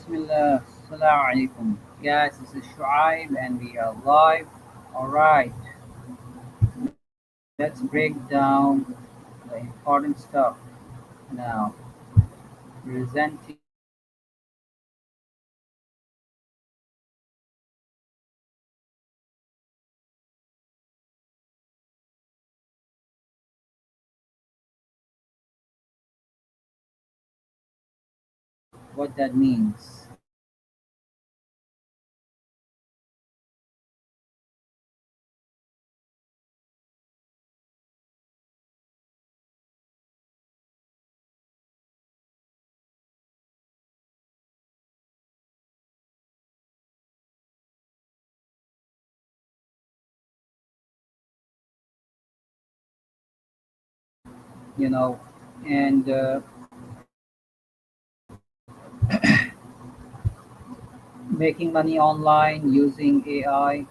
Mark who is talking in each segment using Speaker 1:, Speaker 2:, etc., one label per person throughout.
Speaker 1: Bismillah. Assalamu alaikum. Guys, this is Shuayb and we are live. Alright, let's break down the important stuff now. Presenting what that means. You know, and making money online using AI,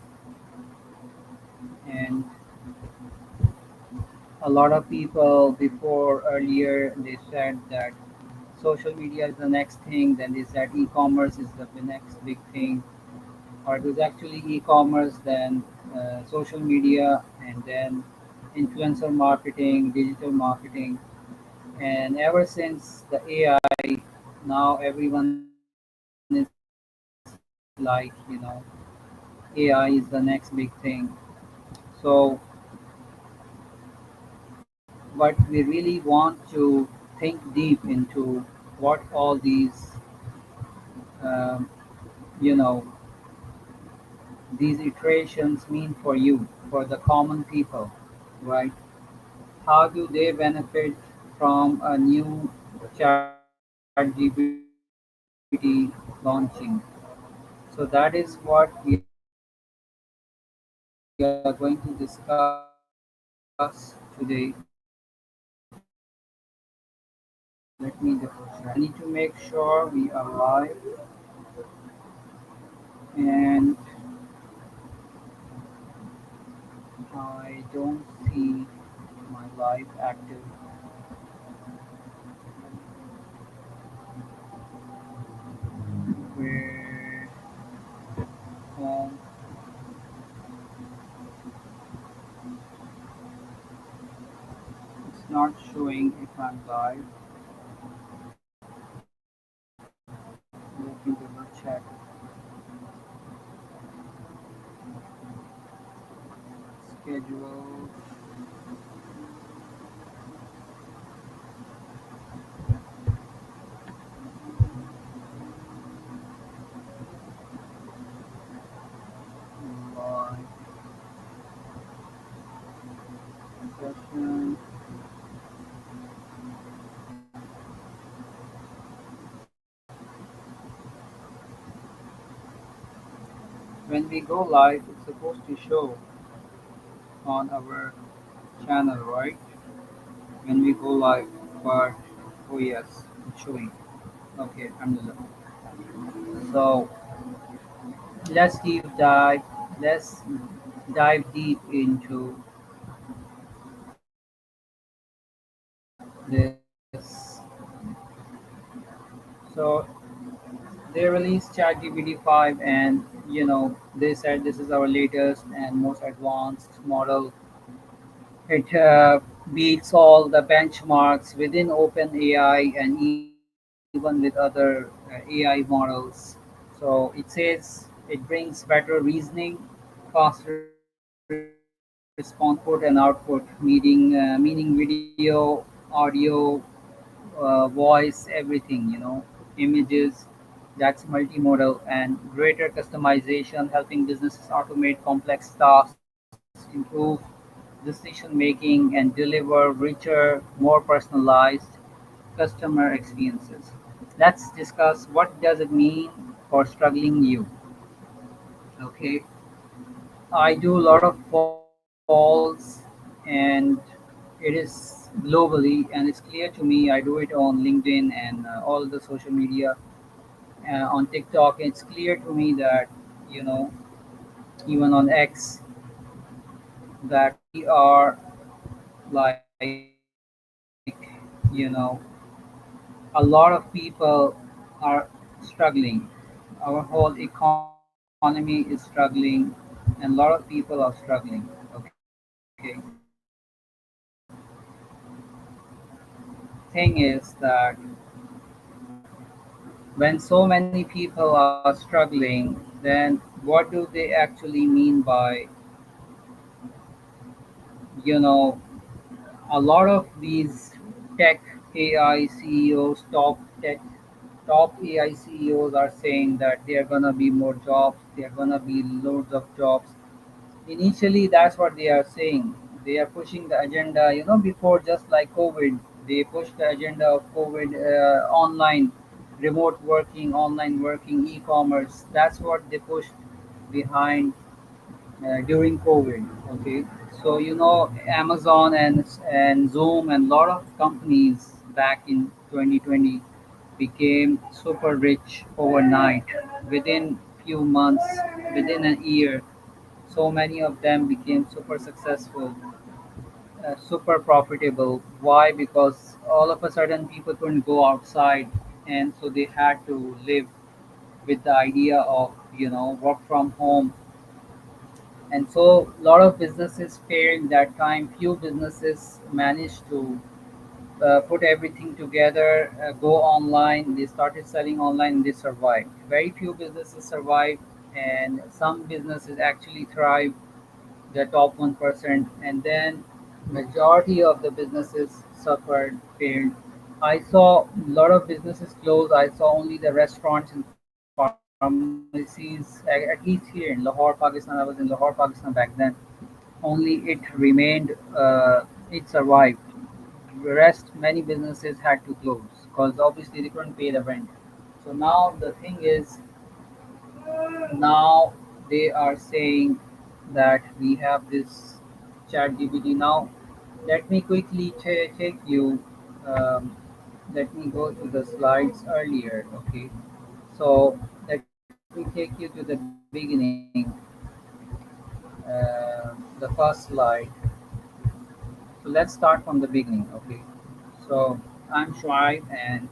Speaker 1: and a lot of people before earlier they said that social media is the next thing, then they said e-commerce is the next big thing, or it was actually e-commerce, then social media, and then influencer marketing, digital marketing, and ever since the AI, now everyone is like, AI is the next big thing. So, but we really want to think deep into what all these, um, you know, these iterations mean for you, for the common people, right? How do they benefit from a new ChatGPT launching? So that is what we are going to discuss today. Let me just check. I need to make sure we are live, and I don't see my live active. Where home, it's not showing if I'm live. Let me double check. Schedule. Live session. When we go live, it's supposed to show on our channel, right? When we go live, but oh yes, it's showing. Okay, alhamdulillah. So let's deep dive. Let's dive deep into this. So they released ChatGPT 5, and they said this is our latest and most advanced model. It beats all the benchmarks within OpenAI and even with other AI models. So it says it brings better reasoning, faster response, input and output, meaning video, audio, voice, everything, images. That's multimodal and greater customization, helping businesses automate complex tasks, improve decision making, and deliver richer, more personalized customer experiences. Let's discuss what does it mean for struggling you. Okay, I do a lot of calls, and it is globally, and it's clear to me. I do it on LinkedIn and all the social media, on TikTok. It's clear to me that, you know even on X, that we are like, you know a lot of people are struggling struggling. Our whole economy is struggling, and a lot of people are struggling. Okay, thing is that when so many people are struggling, then what do they actually mean by, you know, a lot of these tech AI CEOs, top AI CEOs are saying that there are gonna be more jobs, there are gonna be loads of jobs. Initially, that's what they are saying. They are pushing the agenda. Before, just like COVID, they pushed the agenda of COVID, online, remote working, online working, e-commerce. That's what they pushed behind during COVID. Okay, so Amazon and Zoom and a lot of companies back in 2020 became super rich overnight. Within few months, within a year, so many of them became super successful, super profitable. Why? Because all of a sudden people couldn't go outside, and so they had to live with the idea of work from home. And so a lot of businesses failed that time. Few businesses managed to put everything together, go online. They started selling online, and they survived. Very few businesses survived, and some businesses actually thrived, the top 1%, and then majority of the businesses suffered, failed. I saw a lot of businesses close. I saw only the restaurants and pharmacies, at least here in Lahore, Pakistan. I was in Lahore, Pakistan back then. Only it remained, it survived. The rest, many businesses had to close because obviously they couldn't pay the rent. So now the thing is, now they are saying that we have this chat GPT. Now let me quickly take you, um, let me go to the slides earlier. Okay, so let me take you to the beginning, the first slide. So let's start from the beginning. Okay, so I'm Shuayb, and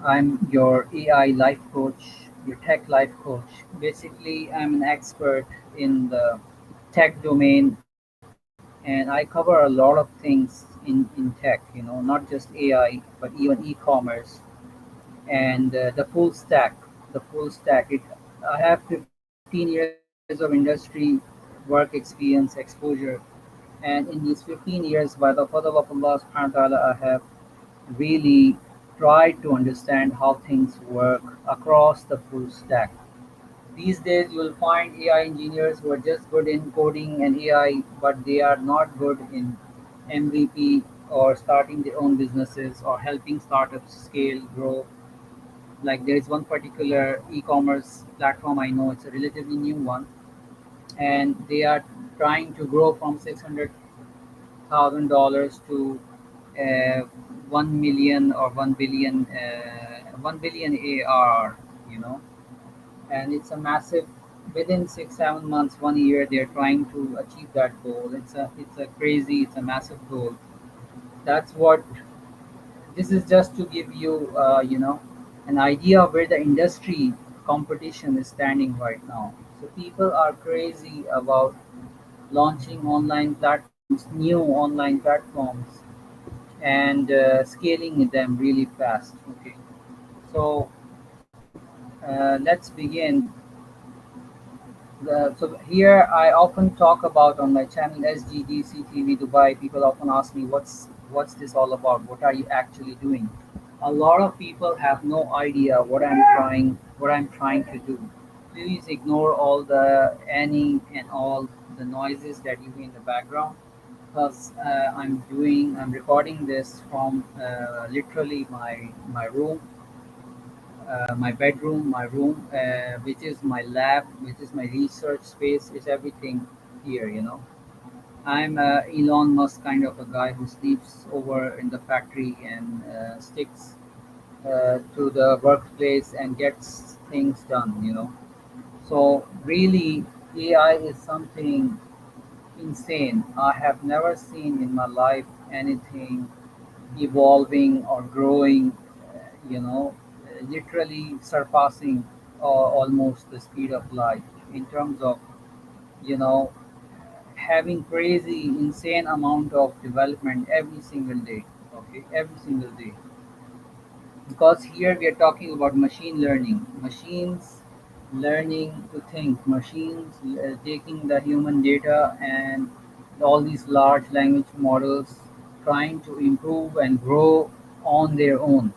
Speaker 1: I'm your AI life coach, your tech life coach. Basically, I'm an expert in the tech domain, and I cover a lot of things in tech, not just AI, but even e-commerce and the full stack. The full stack. I have 15 years of industry work experience, exposure, and in these 15 years, by the fadl of Allah subhanahu wa ta'ala, I have really tried to understand how things work across the full stack. These days, you will find AI engineers who are just good in coding and AI, but they are not good in MVP or starting their own businesses or helping startups scale, grow. Like there is one particular e-commerce platform I know, it's a relatively new one, and they are trying to grow from $600,000 to uh, 1 million or 1 billion, 1 billion ARR. You know, and it's a massive. Within 6 7 months, 1 year, they're trying to achieve that goal. It's a crazy, it's a massive goal. That's what this is, just to give you, an idea of where the industry competition is standing right now. So people are crazy about launching online platforms, new online platforms, and scaling them really fast. Okay, so let's begin. So here I often talk about on my channel SGDCTV Dubai. People often ask me, what's this all about? What are you actually doing? A lot of people have no idea what I'm trying to do. Please ignore all the any and all the noises that you hear in the background, because I'm recording this from literally my room, my bedroom, my room, which is my lab, which is my research space, is everything here. I'm Elon Musk kind of a guy who sleeps over in the factory and sticks to the workplace and gets things done. So really, AI is something insane. I have never seen in my life anything evolving or growing, literally surpassing almost the speed of light in terms of, you know, having crazy, insane amount of development every single day. Okay, every single day, because here we are talking about machine learning, machines learning to think, machines taking the human data and all these large language models trying to improve and grow on their own,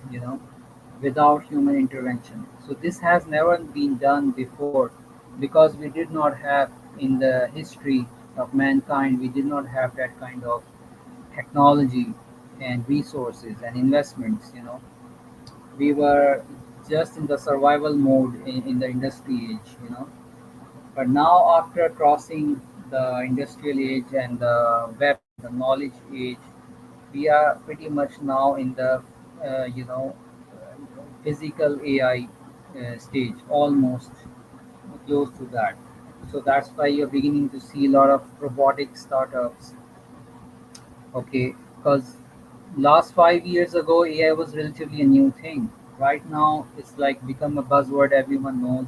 Speaker 1: without human intervention. So this has never been done before, because we did not have, in the history of mankind, we did not have that kind of technology and resources and investments. We were just in the survival mode in the industry age. But now, after crossing the industrial age and the web, the knowledge age, we are pretty much now in the physical AI stage, almost close to that. So that's why you're beginning to see a lot of robotic startups. Okay, because last 5 years ago, AI was relatively a new thing. Right now, it's like become a buzzword. Everyone knows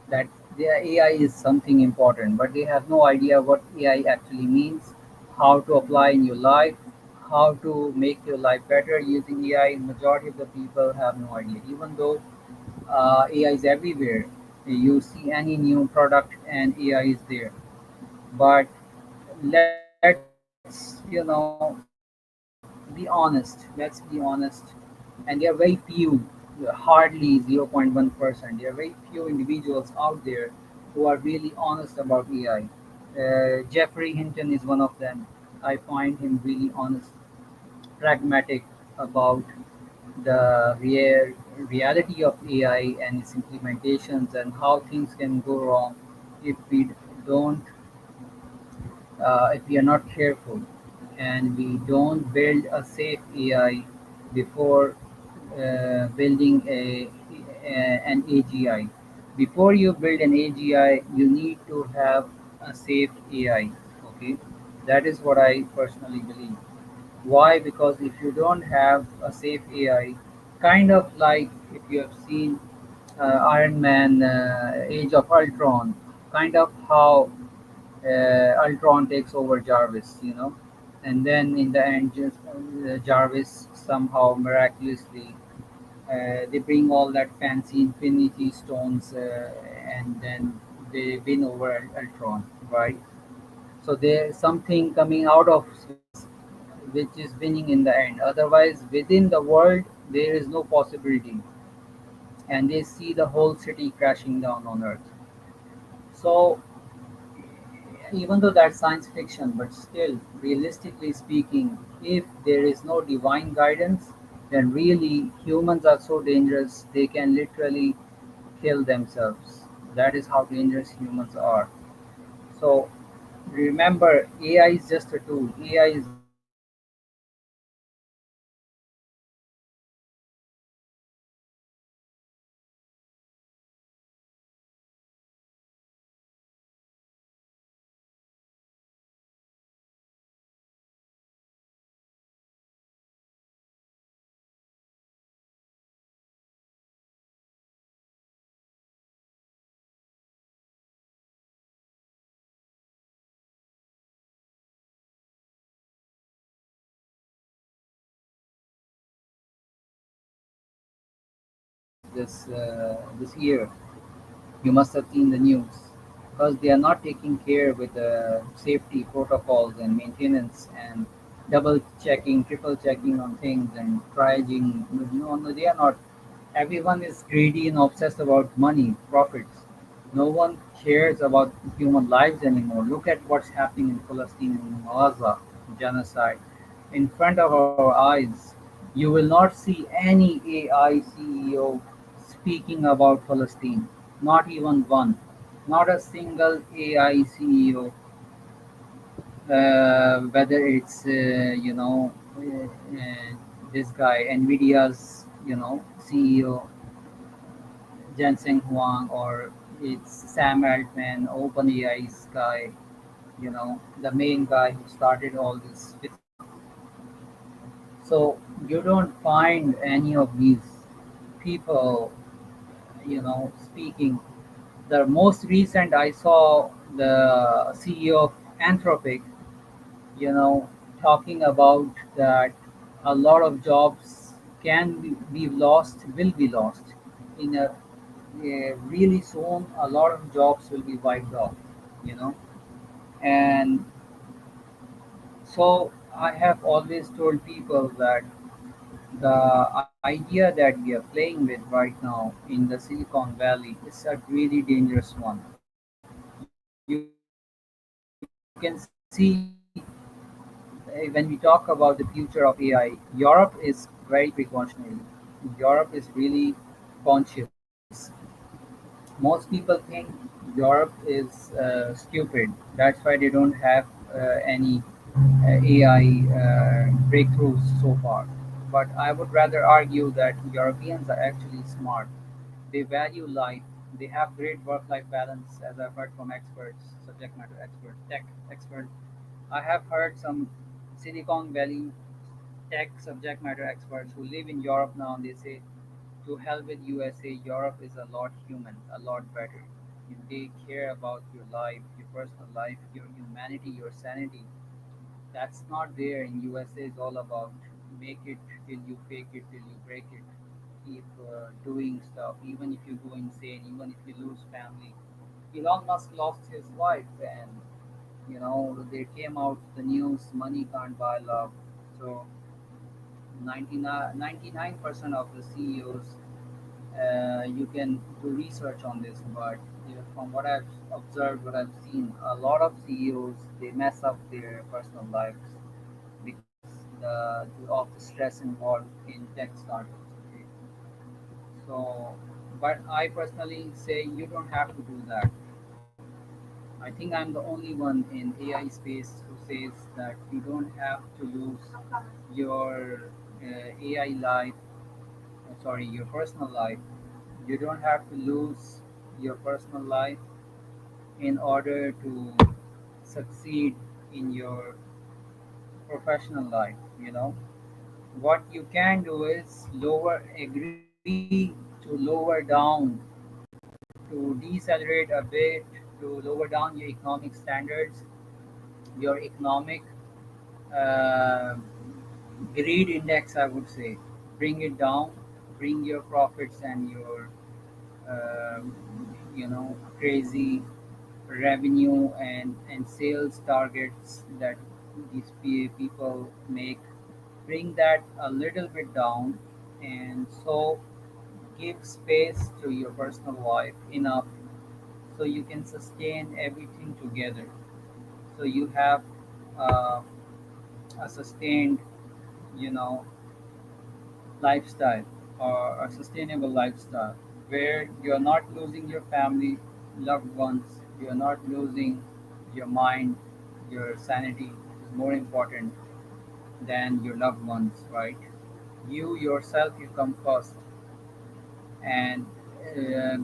Speaker 1: that the AI is something important, but they have no idea what AI actually means, how to apply in your life, how to make your life better using AI. Majority of the people have no idea, even though AI is everywhere. You see any new product and AI is there. But let's be honest. Let's be honest. And there are very few, hardly 0.1%. There are very few individuals out there who are really honest about AI. Jeffrey Hinton is one of them. I find him really honest, pragmatic about the reality of AI and its implementations, and how things can go wrong if we don't, if we are not careful, and we don't build a safe AI before building an AGI. Before you build an AGI, you need to have a safe AI. Okay, that is what I personally believe. Why? Because if you don't have a safe AI, kind of like if you have seen Iron Man, Age of Ultron, kind of how Ultron takes over Jarvis, and then in the end, just Jarvis somehow miraculously they bring all that fancy Infinity Stones, and then they win over Ultron, right? So there's something coming out of space which is winning in the end. Otherwise, within the world, there is no possibility, and they see the whole city crashing down on Earth. So even though that's science fiction, but still, realistically speaking, if there is no divine guidance, then really humans are so dangerous they can literally kill themselves. That is how dangerous humans are. So remember, AI is just a tool. AI is not the this year. You must have seen the news, because they are not taking care with the safety protocols and maintenance and double checking, triple checking on things and triaging. No, no, they are not. Everyone is greedy and obsessed about money, profits. No one cares about human lives anymore. Look at what's happening in Palestine and Gaza, genocide. In front of our eyes, you will not see any AI CEO speaking about Palestine. Not even one. Not a single AI CEO, whether it's this guy, Nvidia's CEO Jensen Huang, or it's Sam Altman, OpenAI's guy, the main guy who started all this. So you don't find any of these people, speaking. The most recent I saw the CEO of Anthropic, you know, talking about that a lot of jobs can be lost, will be lost in really soon. A lot of jobs will be wiped off, you know, and so I have always told people that the idea that we are playing with right now in the Silicon Valley is a really dangerous one. You can see when we talk about the future of AI, Europe is very precautionary. Europe is really conscious. Most people think Europe is stupid. That's why they don't have any AI breakthroughs so far. But I would rather argue that Europeans are actually smart. They value life. They have great work-life balance, as I've heard from experts, subject matter experts, tech experts. I have heard some Silicon Valley tech subject matter experts who live in Europe now, and they say, to hell with USA, Europe is a lot human, a lot better. They care about your life, your personal life, your humanity, your sanity. That's not there in USA. Is all about make it till you fake it till you break it. Keep doing stuff, even if you go insane, even if you lose family. Elon Musk lost his wife, and they came out the news. Money can't buy love. So 99% of the CEOs, you can do research on this, but from what I've observed, what I've seen, a lot of CEOs they mess up their personal lives because of the stress involved in tech startups. Okay, so but I personally say you don't have to do that. I think I'm the only one in AI space who says that you don't have to lose your AI life, sorry, your personal life. You don't have to lose your personal life in order to succeed in your professional life. What you can do is agree to lower down, to decelerate a bit, to lower down your economic standards, your economic uh, greed index, I would say. Bring it down, bring your profits and your crazy revenue and sales targets that these people make, bring that a little bit down, and so give space to your personal life enough so you can sustain everything together, so you have uh, a sustained you know lifestyle, or a sustainable lifestyle, where you're not losing your family, loved ones, you're not losing your mind, your sanity is more important than your loved ones, right? You yourself, you come first, and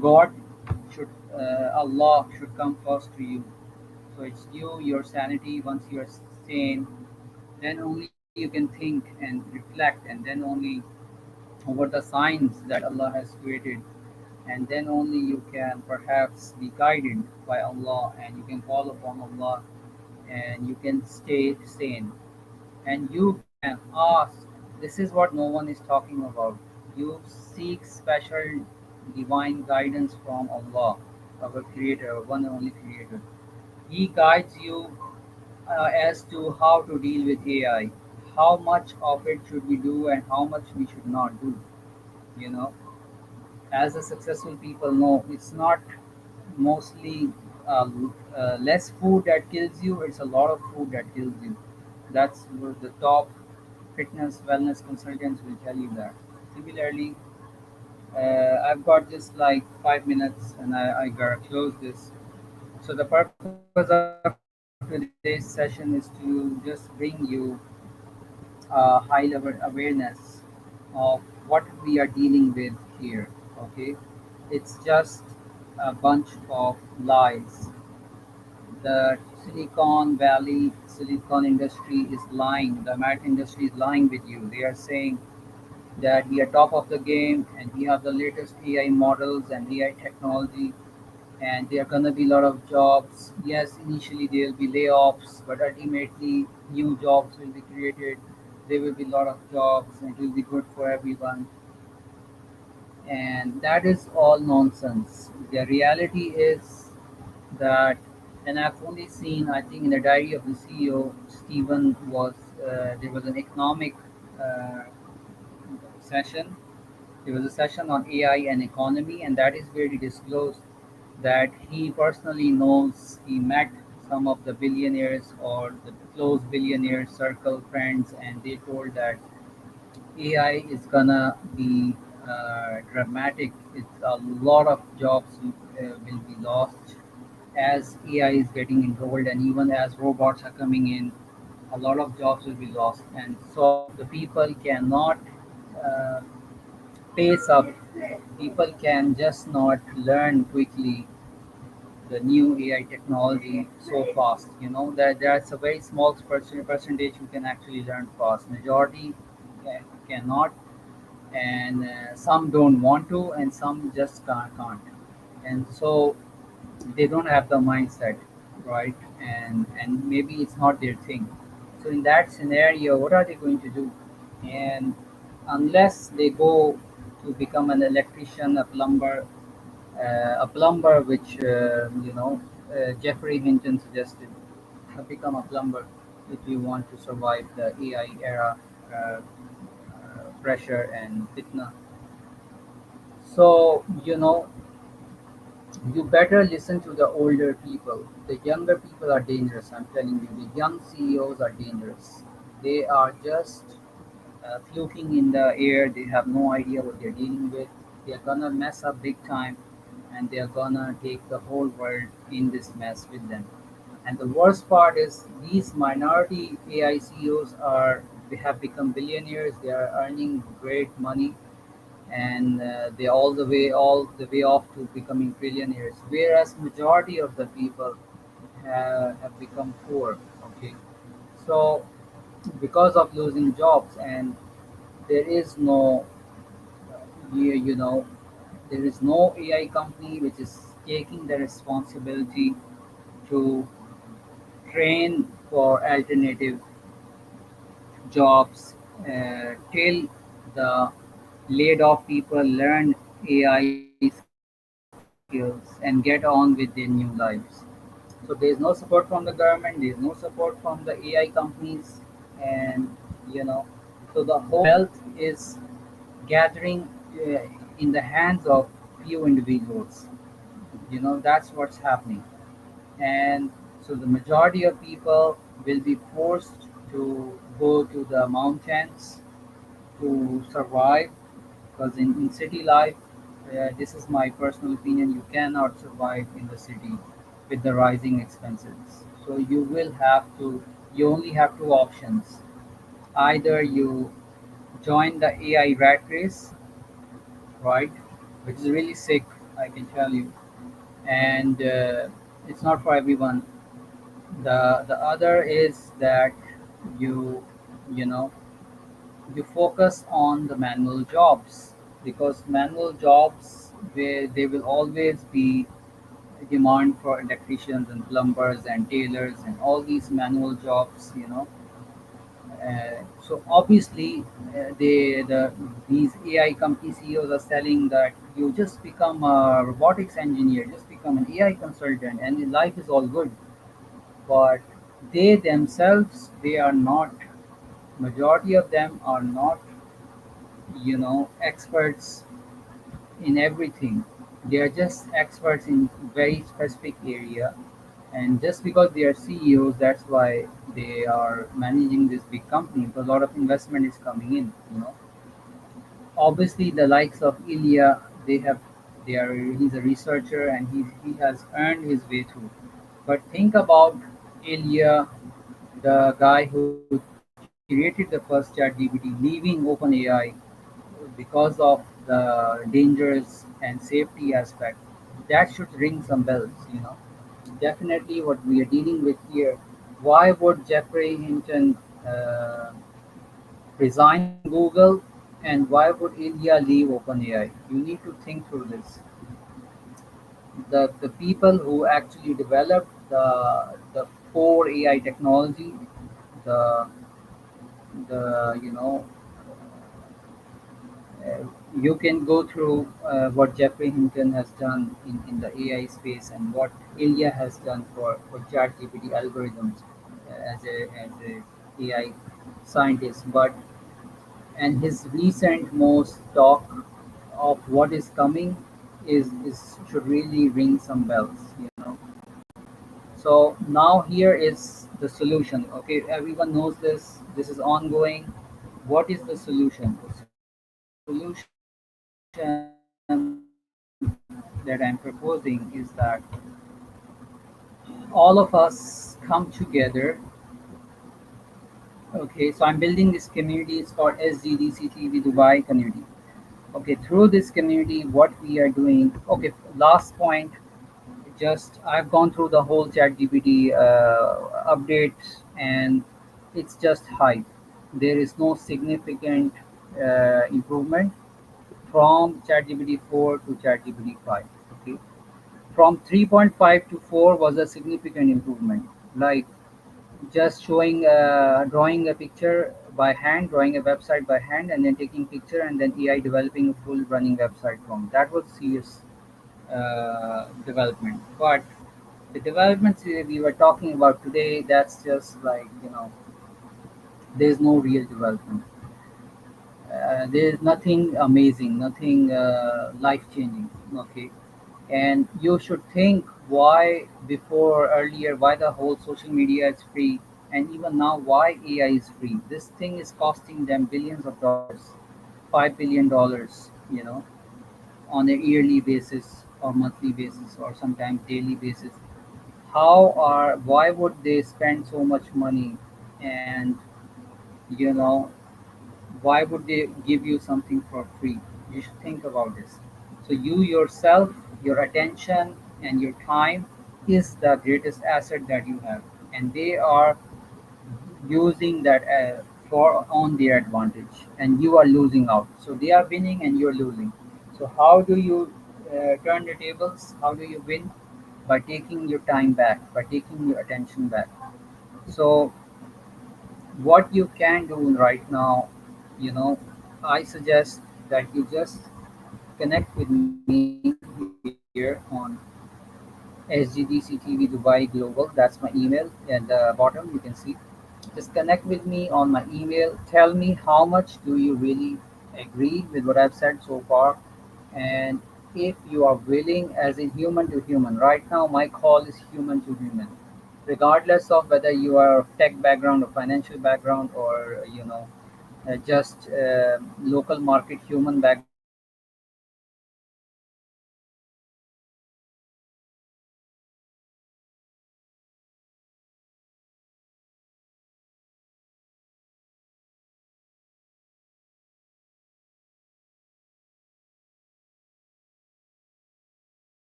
Speaker 1: God should, Allah should come first to you. So it's you, your sanity. Once you're sane, then only you can think and reflect, and then only over the signs that Allah has created, and then only you can perhaps be guided by Allah, and you can call upon Allah, and you can stay sane, and you can ask. This is what no one is talking about. You seek special divine guidance from Allah, our Creator, our one and only Creator. He guides you as to how to deal with AI, how much of it should we do and how much we should not do. You know, as the successful people know, it's not mostly less food that kills you, it's a lot of food that kills you. That's what the top fitness wellness consultants will tell you that. Similarly, I've got just like 5 minutes, and I gotta close this. So the purpose of today's session is to just bring you high level awareness of what we are dealing with here. Okay, it's just a bunch of lies. The Silicon Valley, Silicon industry is lying. The American industry is lying with you. They are saying that we are top of the game and we have the latest AI models and AI technology, and there are gonna be a lot of jobs. Yes, initially there will be layoffs, but ultimately new jobs will be created. There will be a lot of jobs, and it will be good for everyone. And that is all nonsense. The reality is that, and I've only seen, I think, in the diary of the CEO, Stephen was there was an economic uh, session. There was a session on AI and economy, and that is where he disclosed that he personally knows he met some of the billionaires or the close billionaire circle friends, and they told that AI is gonna be dramatic. It's a lot of jobs will be lost as AI is getting enrolled, and even as robots are coming in, a lot of jobs will be lost. And so the people cannot uh, pace up. People can just not learn quickly the new AI technology so fast. You know that that's a very small percentage who can actually learn fast. Majority cannot, and some don't want to, and some just can't. And so they don't have the mindset, right? And maybe it's not their thing. So in that scenario, what are they going to do? And unless they go to become an electrician, a plumber, which Jeffrey Hinton suggested, become a plumber if you want to survive the AI era, pressure and fitna. So you better listen to the older people. The younger people are dangerous. I'm telling you, the young CEOs are dangerous. They are just fluking in the air. They have no idea what they're dealing with. They're gonna mess up big time, and they're gonna take the whole world in this mess with them. And the worst part is these minority AI CEOs are they have become billionaires. They are earning great money, and they all the way off to becoming trillionaires. Whereas majority of the people have become poor. Okay, so because of losing jobs, and there is no you know there is no AI company which is taking the responsibility to train for alternative jobs till the laid off people learn AI skills and get on with their new lives. So there is no support from the government, there is no support from the AI companies, and so the whole wealth is gathering in the hands of few individuals. That's what's happening. And so the majority of people will be forced to go to the mountains to survive, because in city life, this is my personal opinion, you cannot survive in the city with the rising expenses. So you only have two options. Either you join the AI rat race, right, which is really sick, I can tell you, and it's not for everyone. The other is that you you know you focus on the manual jobs, because manual jobs, they will always be demand for electricians and plumbers and tailors and all these manual jobs. So obviously, these AI company CEOs are selling that you just become a robotics engineer, just become an AI consultant, and life is all good. But they themselves, they are not. Majority of them are not, experts in everything. They are just experts in very specific area, and just because they are CEOs, that's why they are managing this big company, because a lot of investment is coming in. Obviously, the likes of Ilya, he's a researcher, and he has earned his way through. But think about Ilya, the guy who created the first ChatGPT, leaving OpenAI because of the dangers and safety aspect. That should ring some bells. Definitely what we are dealing with here. Why would Jeffrey Hinton resign Google? And why would India leave OpenAI? You need to think through this. The people who actually developed the core AI technology, the the you know you can go through what Jeffrey Hinton has done in the AI space and what Ilya has done for ChatGPT algorithms as a AI scientist. But and his recent most talk of what is coming is should really ring some bells. So now here is the solution. Okay, everyone knows this. This is ongoing. What is the solution? The solution that I'm proposing is that all of us come together. Okay, so I'm building this community. It's called SGDCTV Dubai community. Okay, through this community, what we are doing. Okay, last point. Just I've gone through the whole ChatGPT updates, and it's just hype. There is no significant improvement from ChatGPT 4 to ChatGPT 5. Okay, from 3.5 to 4 was a significant improvement. Like just showing, drawing a picture by hand, drawing a website by hand, and then taking picture, and then AI developing a full running website from that was serious development. But the developments we were talking about today, that's just like, there's no real development. There's nothing amazing, nothing life changing. Okay, and you should think why before earlier why the whole social media is free, and even now why AI is free. This thing is costing them billions of dollars, $5 billion, on a yearly basis or monthly basis or sometimes daily basis. Why would they spend so much money, and you know why would they give you something for free? You should think about this. So you yourself, your attention and your time is the greatest asset that you have, and they are using that for on their advantage, and you are losing out. So they are winning and you're losing. So how do you turn the tables? How do you win? By taking your time back, by taking your attention back. So what you can do right now, you know I suggest that you just connect with me here on SGDCTV Dubai Global. That's my email at the bottom. You can see. Just connect with me on my email. Tell me how much do you really agree with what I've said so far, and if you are willing, as in human to human. Right now, my call is human to human, regardless of whether you are of tech background or financial background, or just local market human background.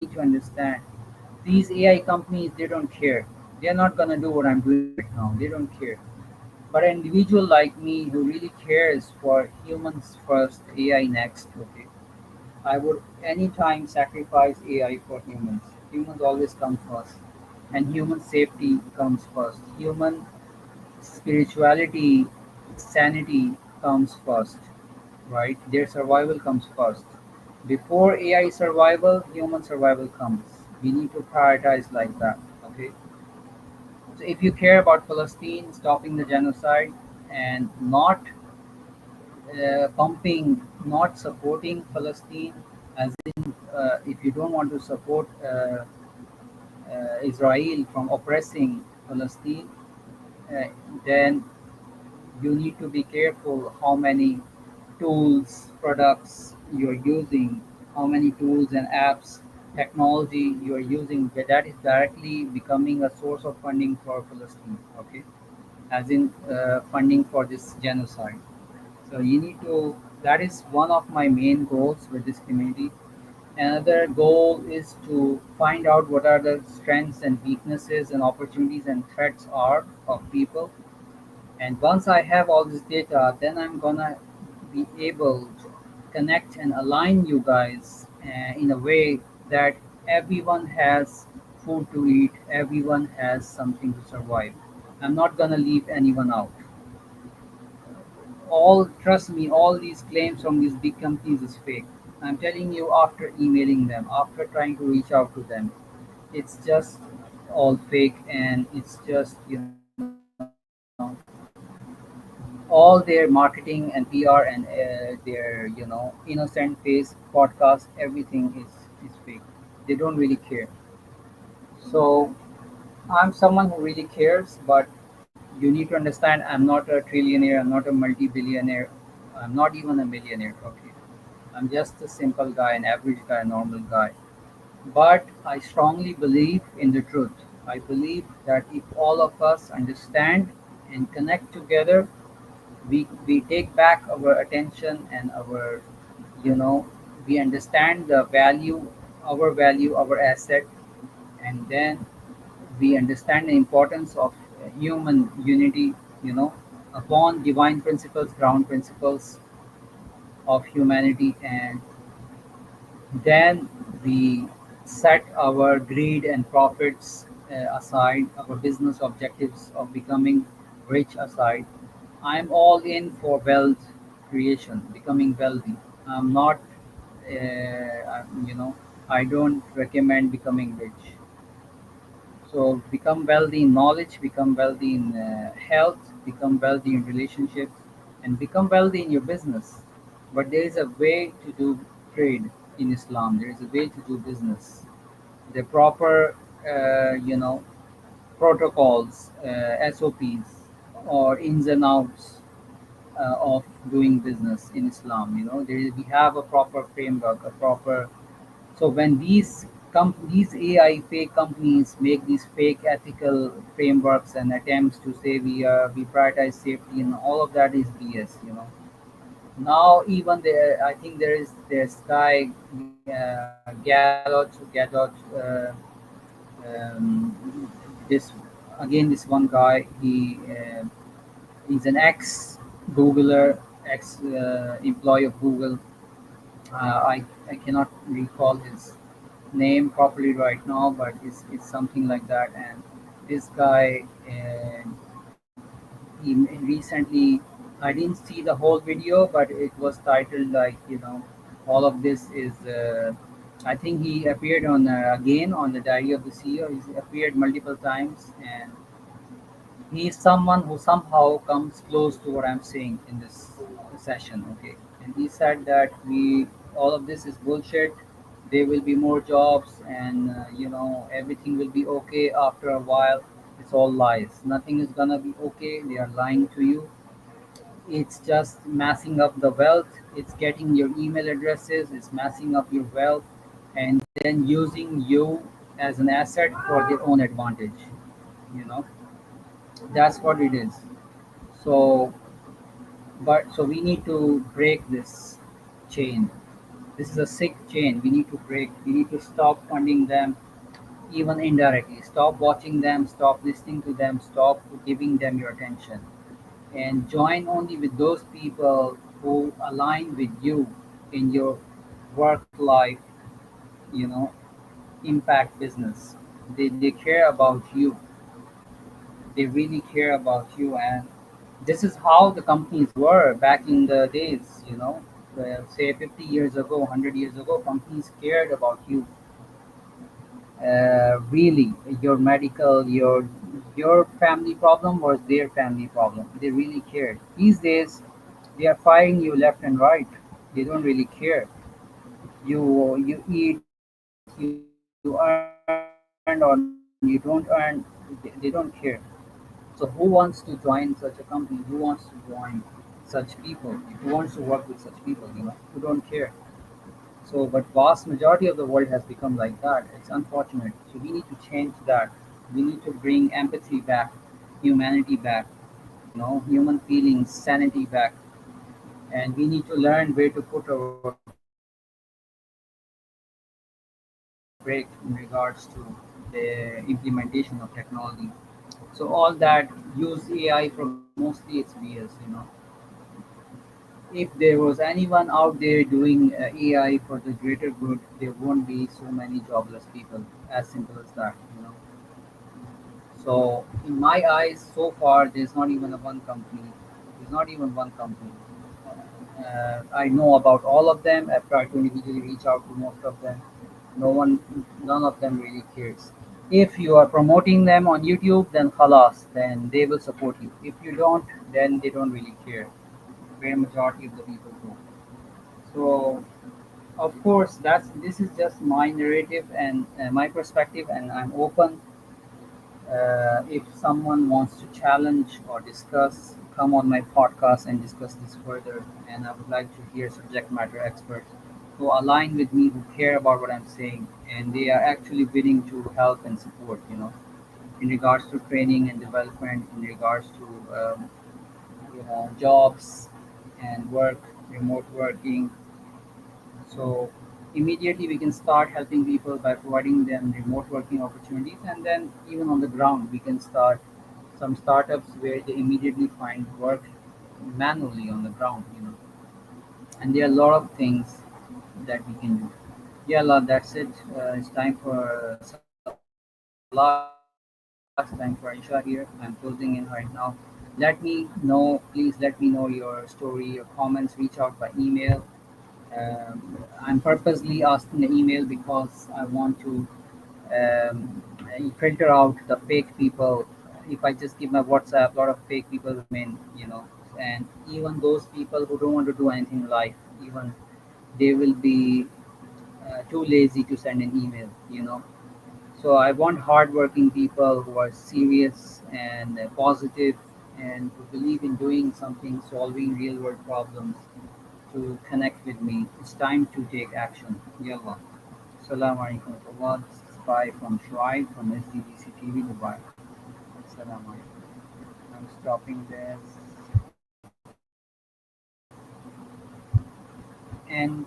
Speaker 1: If you are willing to connect with me, you need to understand, these AI companies, they don't care. They're not gonna do what I'm doing right now. They don't care. But an individual like me who really cares for humans first, AI next, okay, I would anytime sacrifice AI for humans. Humans always come first, and human safety comes first. Human spirituality, sanity comes first, right? Their survival comes first. Before AI survival, human survival comes. We need to prioritize like that, okay? So if you care about Palestine, stopping the genocide, and not pumping, not supporting Palestine, as in if you don't want to support Israel from oppressing Palestine, uh, then you need to be careful how many tools, products you're using, how many tools and apps. technology you are using that is directly becoming a source of funding for Palestine. Okay, as in funding for this genocide. So you need to. That is one of my main goals with this community. Another goal is to find out what are the strengths and weaknesses and opportunities and threats are of people. And once I have all this data, then I'm gonna be able to connect and align you guys in a way that everyone has food to eat, everyone has something to survive. I'm not gonna leave anyone out. All trust me, all these claims from these big companies is fake. I'm telling you, after emailing them, after trying to reach out to them, it's just all fake, and it's just, all their marketing and PR and their, innocent face podcast, everything is fake. They don't really care. So I'm someone who really cares, but you need to understand I'm not a trillionaire, I'm not a multi-billionaire, I'm not even a millionaire. Okay, I'm just a simple guy, an average guy, a normal guy. But I strongly believe in the truth. I believe that if all of us understand and connect together, we take back our attention and our, you know, we understand the value, our asset, and then we understand the importance of human unity, you know, upon divine principles, ground principles of humanity, and then we set our greed and profits aside, our business objectives of becoming rich aside. I'm all in for wealth creation, becoming wealthy. I'm not, I don't recommend becoming rich. So become wealthy in knowledge, become wealthy in health, become wealthy in relationships, and become wealthy in your business. But there is a way to do trade in Islam. There is a way to do business. The proper, protocols, SOPs, or ins and outs of doing business in Islam. We have a proper framework, a proper. So when these AI fake companies make these fake ethical frameworks and attempts to say we prioritize safety, and all of that is BS. Now even there, I think there's guy Gadot. This again, this one guy, he's an ex Googler, ex employee of Google. I cannot recall his name properly right now, but it's something like that. And this guy, he recently, I didn't see the whole video, but it was titled like, all of this is. I think he appeared on again on the Diary of the CEO. He's appeared multiple times, and he's someone who somehow comes close to what I'm saying in this session. Okay, and he said that we all of this is bullshit. There will be more jobs, and everything will be okay after a while. It's all lies. Nothing is gonna be okay. They are lying to you. It's just massing up the wealth. It's getting your email addresses. It's massing up your wealth, and then using you as an asset for their own advantage. You know, that's what it is. So, so we need to break this chain. This is a sick chain. We need to break. We need to stop funding them, even indirectly. Stop watching them. Stop listening to them. Stop giving them your attention, and join only with those people who align with you in your work life. You know, impact business. They care about you. They really care about you, and this is how the companies were back in the days. Say 50 years ago, 100 years ago, companies cared about you. Really, your medical, your family problem was their family problem. They really cared. These days, they are firing you left and right. They don't really care. You eat, you earn or you don't earn. They don't care. So who wants to join such a company? Who wants to join such people? Who wants to work with such people? Who don't care. So So, but vast majority of the world has become like that. It's unfortunate. So we need to change that. We need to bring empathy back, humanity back, human feelings, sanity back, and we need to learn where to put our brake in regards to the implementation of technology. So all that use AI for mostly its BS. If there was anyone out there doing AI for the greater good, there won't be so many jobless people. As simple as that. So, in my eyes, so far, there's not even a one company. There's not even one company. I know about all of them. I've tried to individually reach out to most of them. None of them really cares. If you are promoting them on YouTube, then khalas, then they will support you. If you don't, then they don't really care. Where majority of the people do. So, of course, this is just my narrative and my perspective, and I'm open. If someone wants to challenge or discuss, come on my podcast and discuss this further. And I would like to hear subject matter experts who align with me, who care about what I'm saying, and they are actually willing to help and support. In regards to training and development, in regards to jobs and work, remote working, so immediately we can start helping people by providing them remote working opportunities, and then even on the ground we can start some startups where they immediately find work manually on the ground. And there are a lot of things that we can do. Yeah, Allah, that's it. It's time for Salah. It's time for Isha here. I'm closing in right now. Let me know, please let me know your story, your comments. Reach out by email. I'm purposely asking the email because I want to filter out the fake people. If I just give my WhatsApp, a lot of fake people will come in. And even those people who don't want to do anything in life, even they will be too lazy to send an email. So I want hardworking people who are serious and positive and who believe in doing something, solving real world problems to connect with me. It's time to take action. Yalla. Assalamu alaikum. This is Spy from Shuayb from SGDCTV Dubai. Assalamu alaikum. I'm stopping this. And